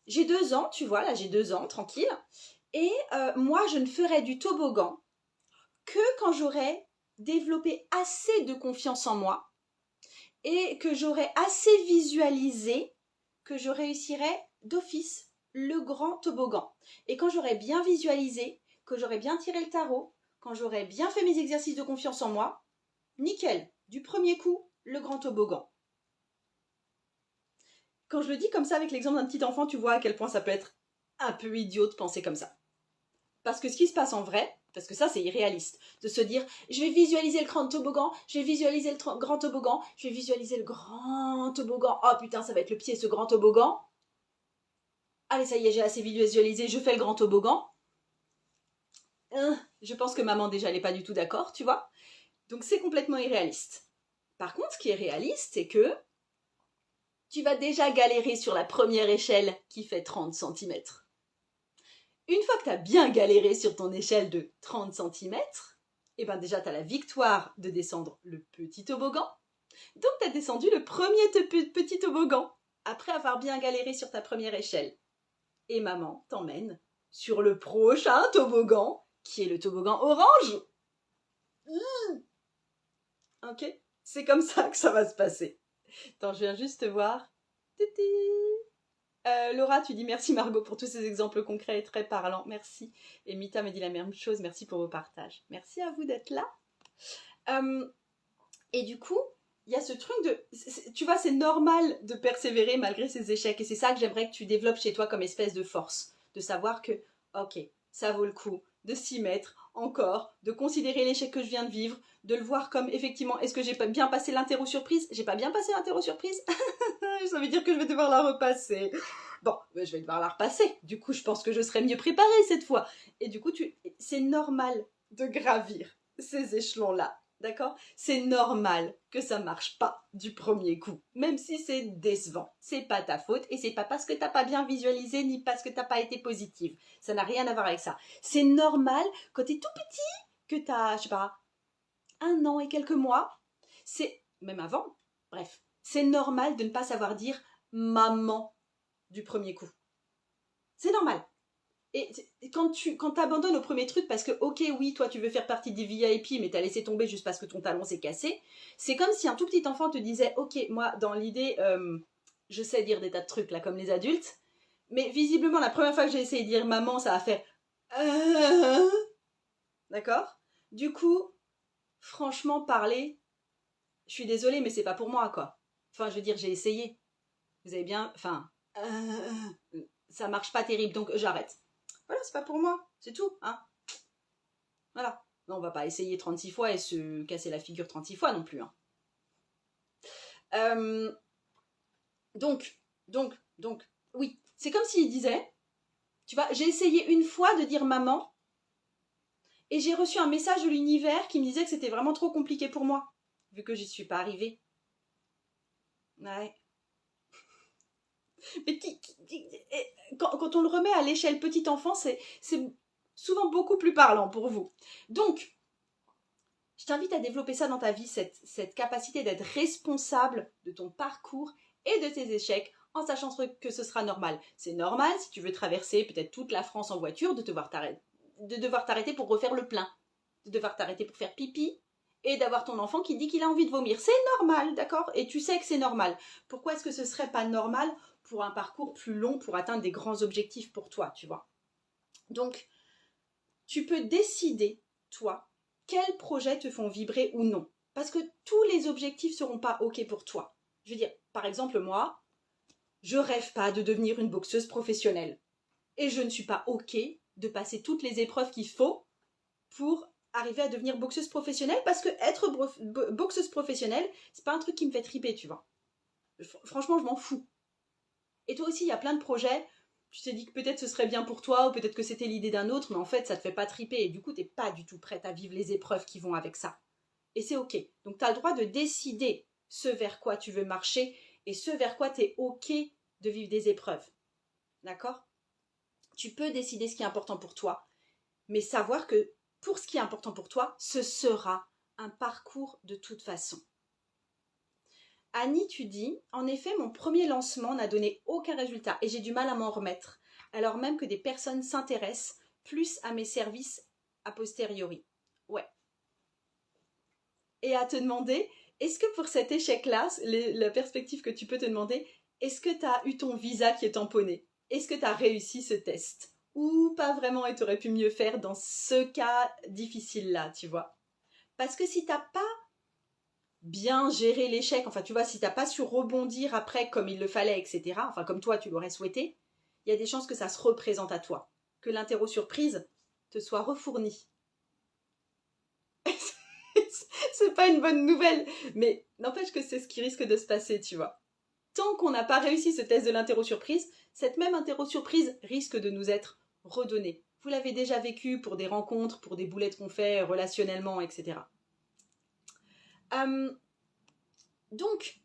j'ai 2 ans, tu vois, là j'ai 2 ans, tranquille, et moi je ne ferai du toboggan que quand j'aurai développé assez de confiance en moi et que j'aurai assez visualisé que je réussirai d'office le grand toboggan. Et quand j'aurai bien visualisé, que j'aurai bien tiré le tarot, quand j'aurai bien fait mes exercices de confiance en moi, nickel, du premier coup, le grand toboggan. Quand je le dis comme ça avec l'exemple d'un petit enfant, tu vois à quel point ça peut être un peu idiot de penser comme ça. Parce que ce qui se passe en vrai, parce que ça c'est irréaliste, de se dire je vais visualiser le grand toboggan, je vais visualiser le grand toboggan, je vais visualiser le grand toboggan, oh putain ça va être le pied ce grand toboggan, allez ça y est j'ai assez visualisé, je fais le grand toboggan. Je pense que maman déjà elle n'est pas du tout d'accord, tu vois. Donc c'est complètement irréaliste. Par contre ce qui est réaliste c'est que tu vas déjà galérer sur la première échelle qui fait 30 cm. Une fois que tu as bien galéré sur ton échelle de 30 cm, et ben déjà tu as la victoire de descendre le petit toboggan. Donc tu as descendu le premier petit toboggan après avoir bien galéré sur ta première échelle. et maman t'emmène sur le prochain toboggan, qui est le toboggan orange. Ok, c'est comme ça que ça va se passer. Attends, je viens juste te voir. Laura, tu dis merci Margot pour tous ces exemples concrets et très parlants. Merci. Et Mita me dit la même chose. Merci pour vos partages. Merci à vous d'être là. Et du coup, il y a ce truc de... Tu vois, c'est normal de persévérer malgré ses échecs. Et c'est ça que j'aimerais que tu développes chez toi comme espèce de force. De savoir que, ok, ça vaut le coup de s'y mettre encore, de considérer l'échec que je viens de vivre, de le voir comme effectivement, est-ce que j'ai pas bien passé l'interro surprise? J'ai pas bien passé l'interro surprise? Ça veut dire que je vais devoir la repasser. Bon, je vais devoir la repasser. Du coup, je pense que je serai mieux préparée cette fois. Et du coup, c'est normal de gravir ces échelons-là. D'accord? C'est normal que ça marche pas du premier coup, même si c'est décevant. C'est pas ta faute et c'est pas parce que t'as pas bien visualisé ni parce que t'as pas été positive. Ça n'a rien à voir avec ça. C'est normal quand t'es tout petit, que t'as, je sais pas, 1 an et quelques mois, c'est même avant. Bref, c'est normal de ne pas savoir dire maman du premier coup. C'est normal. Et quand t'abandonnes au premier truc parce que, ok, oui, toi, tu veux faire partie des VIP, mais t'as laissé tomber juste parce que ton talon s'est cassé, c'est comme si un tout petit enfant te disait, ok, moi, dans l'idée, je sais dire des tas de trucs, là, comme les adultes, mais visiblement, la première fois que j'ai essayé de dire maman, ça a fait... D'accord? Du coup, franchement, parler, je suis désolée, mais c'est pas pour moi, quoi. Enfin, je veux dire, j'ai essayé. Vous avez bien... Enfin... ça marche pas terrible, donc j'arrête. Voilà, c'est pas pour moi, c'est tout, hein. Voilà. Non, on va pas essayer 36 fois et se casser la figure 36 fois non plus, hein. Donc, oui. C'est comme s'il disait, tu vois, j'ai essayé une fois de dire maman et j'ai reçu un message de l'univers qui me disait que c'était vraiment trop compliqué pour moi, vu que j'y suis pas arrivée. Ouais. Mais quand on le remet à l'échelle petit enfant, c'est souvent beaucoup plus parlant pour vous. Donc, je t'invite à développer ça dans ta vie, cette capacité d'être responsable de ton parcours et de tes échecs en sachant que ce sera normal. C'est normal si tu veux traverser peut-être toute la France en voiture de devoir t'arrêter pour refaire le plein, de devoir t'arrêter pour faire pipi et d'avoir ton enfant qui dit qu'il a envie de vomir. C'est normal, d'accord? Et tu sais que c'est normal. Pourquoi est-ce que ce serait pas normal pour un parcours plus long pour atteindre des grands objectifs pour toi, tu vois? Donc, tu peux décider, toi, quels projets te font vibrer ou non. Parce que tous les objectifs ne seront pas OK pour toi. Je veux dire, par exemple, moi, je rêve pas de devenir une boxeuse professionnelle. Et je ne suis pas OK de passer toutes les épreuves qu'il faut pour arriver à devenir boxeuse professionnelle parce que être boxeuse professionnelle, c'est pas un truc qui me fait triper, tu vois. Franchement, je m'en fous. Et toi aussi, il y a plein de projets. Tu t'es dit que peut-être ce serait bien pour toi ou peut-être que c'était l'idée d'un autre, mais en fait, ça te fait pas triper et du coup, t'es pas du tout prête à vivre les épreuves qui vont avec ça. Et c'est OK. Donc, tu as le droit de décider ce vers quoi tu veux marcher et ce vers quoi tu es OK de vivre des épreuves. D'accord? Tu peux décider ce qui est important pour toi, mais savoir que pour ce qui est important pour toi, ce sera un parcours de toute façon. Annie, tu dis, en effet, mon premier lancement n'a donné aucun résultat et j'ai du mal à m'en remettre, alors même que des personnes s'intéressent plus à mes services a posteriori. Ouais. Et à te demander, est-ce que pour cet échec-là, la perspective que tu peux te demander, est-ce que tu as eu ton visa qui est tamponné? Est-ce que tu as réussi ce test? Ou pas vraiment et tu aurais pu mieux faire dans ce cas difficile-là, tu vois? Parce que si tu n'as pas bien gérer l'échec, enfin tu vois, si t'as pas su rebondir après comme il le fallait, etc., enfin comme toi tu l'aurais souhaité, il y a des chances que ça se représente à toi, que l'interro surprise te soit refourni. C'est pas une bonne nouvelle, mais n'empêche que c'est ce qui risque de se passer, tu vois. Tant qu'on n'a pas réussi ce test de l'interro surprise, cette même interro surprise risque de nous être redonnée. Vous l'avez déjà vécu pour des rencontres, pour des boulettes qu'on fait relationnellement, etc. Donc,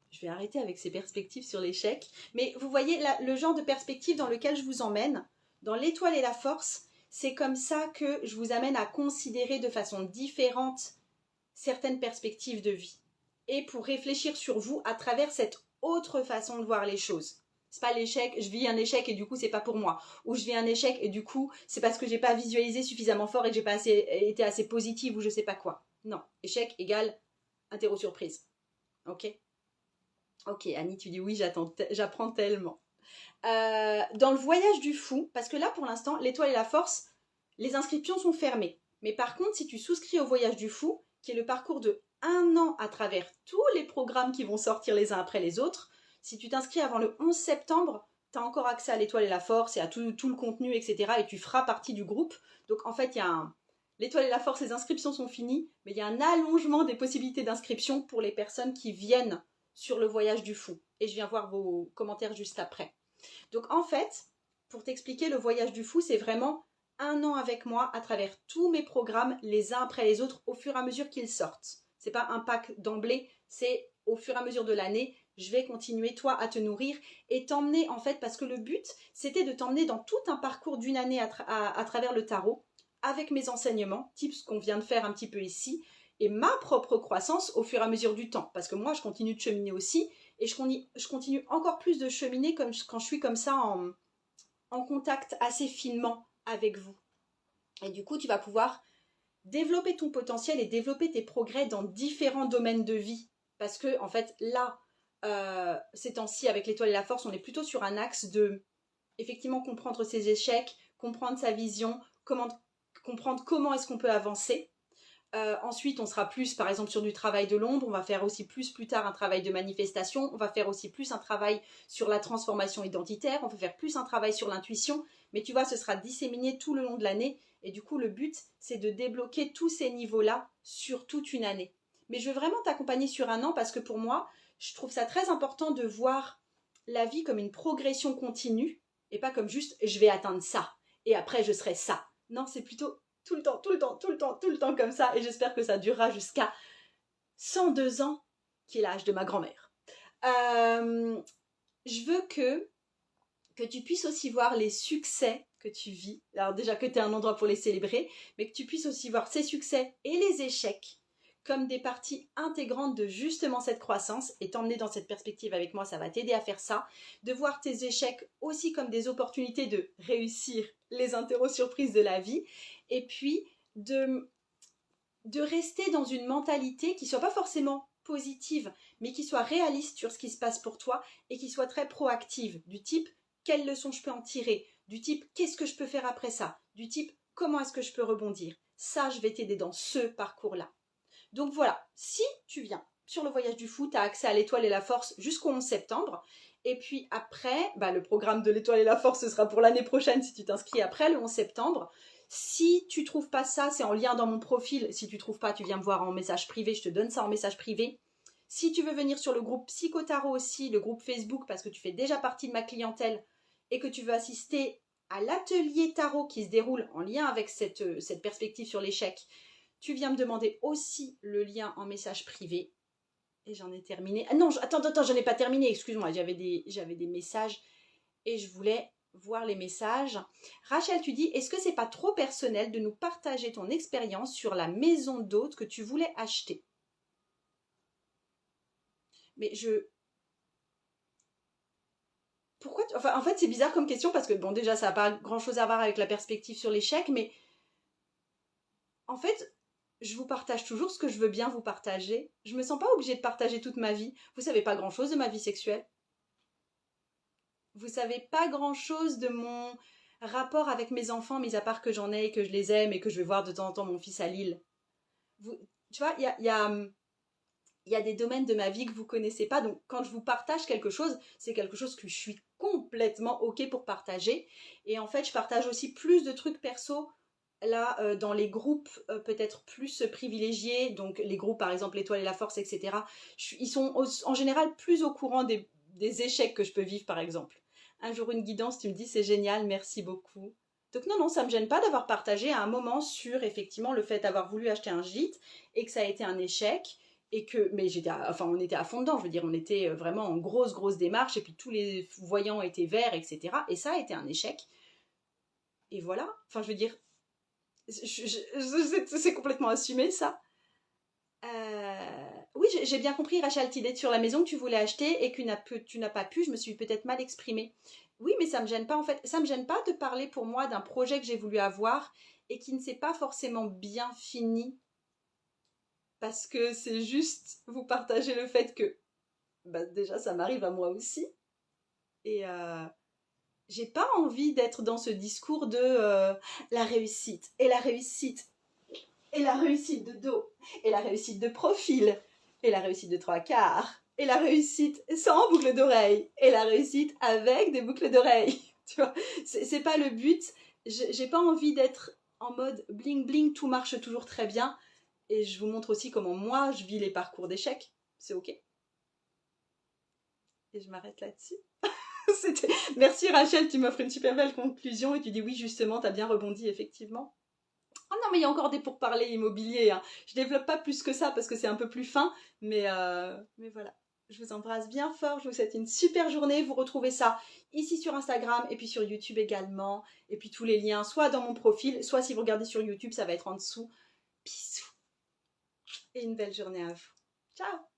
je vais arrêter avec ces perspectives sur l'échec, mais vous voyez là, le genre de perspective dans lequel je vous emmène, dans l'étoile et la force, c'est comme ça que je vous amène à considérer de façon différente certaines perspectives de vie et pour réfléchir sur vous à travers cette autre façon de voir les choses. C'est pas l'échec, je vis un échec et du coup c'est pas pour moi. Ou je vis un échec et du coup c'est parce que j'ai pas visualisé suffisamment fort et que j'ai pas été assez positive ou je sais pas quoi. Non, échec égale interro surprise. Ok. Ok, Annie, tu dis oui, j'apprends tellement. Dans le voyage du fou, parce que là pour l'instant, l'étoile et la force, les inscriptions sont fermées. Mais par contre, si tu souscris au voyage du fou, qui est le parcours de 1 an à travers tous les programmes qui vont sortir les uns après les autres, si tu t'inscris avant le 11 septembre, tu as encore accès à l'étoile et la force et à tout le contenu, etc. Et tu feras partie du groupe. Donc en fait, il y a l'étoile et la force, les inscriptions sont finies, mais il y a un allongement des possibilités d'inscription pour les personnes qui viennent sur le voyage du fou. Et je viens voir vos commentaires juste après. Donc en fait, pour t'expliquer, le voyage du fou, c'est vraiment 1 an avec moi à travers tous mes programmes, les uns après les autres, au fur et à mesure qu'ils sortent. C'est pas un pack d'emblée, c'est au fur et à mesure de l'année, je vais continuer, toi, à te nourrir et t'emmener, en fait, parce que le but, c'était de t'emmener dans tout un parcours d'une année à travers le tarot, avec mes enseignements, type ce qu'on vient de faire un petit peu ici, et ma propre croissance au fur et à mesure du temps. Parce que moi, je continue de cheminer aussi, et je continue encore plus de cheminer quand je suis comme ça en contact assez finement avec vous. Et du coup, tu vas pouvoir développer ton potentiel et développer tes progrès dans différents domaines de vie. Parce que, en fait, là, ces temps-ci, avec l'étoile et la force, on est plutôt sur un axe de, effectivement, comprendre ses échecs, comprendre sa vision, comprendre comment est-ce qu'on peut avancer. Ensuite, on sera plus, par exemple, sur du travail de l'ombre. On va faire aussi plus tard un travail de manifestation. On va faire aussi plus un travail sur la transformation identitaire. On va faire plus un travail sur l'intuition. Mais tu vois, ce sera disséminé tout le long de l'année. Et du coup, le but, c'est de débloquer tous ces niveaux-là sur toute une année. Mais je veux vraiment t'accompagner sur 1 an parce que pour moi, je trouve ça très important de voir la vie comme une progression continue et pas comme juste je vais atteindre ça et après je serai ça. Non, c'est plutôt tout le temps, tout le temps, tout le temps, tout le temps comme ça. Et j'espère que ça durera jusqu'à 102 ans, qui est l'âge de ma grand-mère. Je veux que tu puisses aussi voir les succès que tu vis. Alors déjà que tu aies un endroit pour les célébrer, mais que tu puisses aussi voir ces succès et les échecs comme des parties intégrantes de justement cette croissance et t'emmener dans cette perspective avec moi, ça va t'aider à faire ça. De voir tes échecs aussi comme des opportunités de réussir les interros surprises de la vie et puis de rester dans une mentalité qui soit pas forcément positive, mais qui soit réaliste sur ce qui se passe pour toi et qui soit très proactive, du type quelles leçons je peux en tirer, du type qu'est-ce que je peux faire après ça, du type comment est-ce que je peux rebondir. Ça, je vais t'aider dans ce parcours-là. Donc voilà, si tu viens sur le voyage du fou, tu as accès à l'étoile et la force jusqu'au 11 septembre. Et puis après, le programme de l'étoile et la force, ce sera pour l'année prochaine si tu t'inscris après le 11 septembre. Si tu trouves pas ça, c'est en lien dans mon profil. Si tu trouves pas, tu viens me voir en message privé, je te donne ça en message privé. Si tu veux venir sur le groupe Psychotarot aussi, le groupe Facebook, parce que tu fais déjà partie de ma clientèle et que tu veux assister à l'atelier tarot qui se déroule en lien avec cette perspective sur l'échec, tu viens me demander aussi le lien en message privé. Et j'en ai terminé. Ah non, attends, j'en ai pas terminé, excuse-moi. J'avais des messages et je voulais voir les messages. Rachel, tu dis, est-ce que c'est pas trop personnel de nous partager ton expérience sur la maison d'hôte que tu voulais acheter? Mais pourquoi Enfin, en fait, c'est bizarre comme question parce que, bon, déjà, ça n'a pas grand-chose à voir avec la perspective sur l'échec, mais en fait, je vous partage toujours ce que je veux bien vous partager. Je me sens pas obligée de partager toute ma vie. Vous savez pas grand-chose de ma vie sexuelle. Vous savez pas grand-chose de mon rapport avec mes enfants, mis à part que j'en ai et que je les aime et que je vais voir de temps en temps mon fils à Lille. Tu vois, il y a des domaines de ma vie que vous connaissez pas. Donc, quand je vous partage quelque chose, c'est quelque chose que je suis complètement OK pour partager. Et en fait, je partage aussi plus de trucs perso là dans les groupes peut-être plus privilégiés, donc les groupes par exemple l'étoile et la force, etc. Ils sont en général plus au courant des échecs que je peux vivre par exemple. Un jour une guidance, tu me dis c'est génial, merci beaucoup. Donc non, ça me gêne pas d'avoir partagé à un moment sur effectivement le fait d'avoir voulu acheter un gîte et que ça a été un échec. Et que, mais on était à fond dedans, je veux dire, on était vraiment en grosse démarche, et puis tous les voyants étaient verts, etc. Et ça a été un échec. Et voilà, enfin je veux dire, c'est complètement assumé ça. Oui, Oui, j'ai bien compris, Rachel, t'idée sur la maison que tu voulais acheter et que tu n'as pas pu, je me suis peut-être mal exprimée. Oui, mais ça me gêne pas en fait. Ça me gêne pas de parler pour moi d'un projet que j'ai voulu avoir et qui ne s'est pas forcément bien fini parce que c'est juste vous partager le fait que bah, déjà ça m'arrive à moi aussi et j'ai pas envie d'être dans ce discours de la réussite et la réussite et la réussite de dos et la réussite de profil et la réussite de trois quarts et la réussite sans boucle d'oreille et la réussite avec des boucles d'oreille. Tu vois, c'est pas le but. J'ai pas envie d'être en mode bling bling, tout marche toujours très bien. Et je vous montre aussi comment moi je vis les parcours d'échecs. C'est ok. Et je m'arrête là-dessus. Merci Rachel, tu m'offres une super belle conclusion et tu dis oui justement, t'as bien rebondi effectivement. Ah non mais il y a encore des pourparlers immobiliers, hein. Je développe pas plus que ça parce que c'est un peu plus fin, mais voilà. Je vous embrasse bien fort, je vous souhaite une super journée. Vous retrouvez ça ici sur Instagram et puis sur YouTube également. Et puis tous les liens, soit dans mon profil, soit si vous regardez sur YouTube, ça va être en dessous. Bisous et une belle journée à vous. Ciao.